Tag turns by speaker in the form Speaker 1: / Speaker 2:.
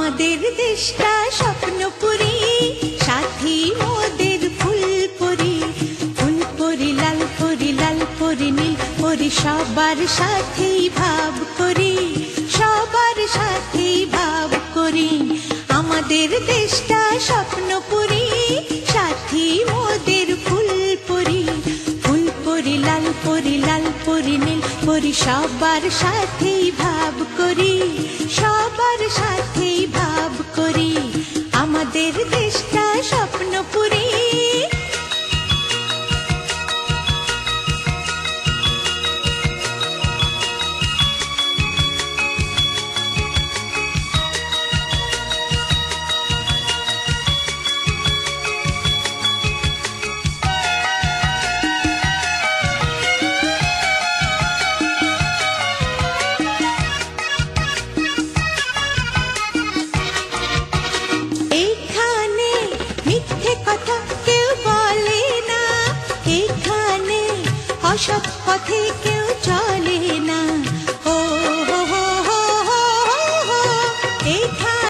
Speaker 1: আমাদের দেশটা স্বপ্নপুরী, সাথী মোদের ফুলপুরি। ফুলপুরি লাল পরি, লাল পরি নীল পরি, সবার সাথেই ভাব করি, সবার সাথেই ভাব করি। আমাদের দেশটা স্বপ্নপুরী, সাথী মোদের ফুলপুরি। ফুলপুরি লাল পরি, লাল পরি নীল পরি, সবার সাথেই ভাব করি, সবার সাথেই ভাব করি। আমাদের দেশটা স্বপ্নপুরী। অসৎ পথে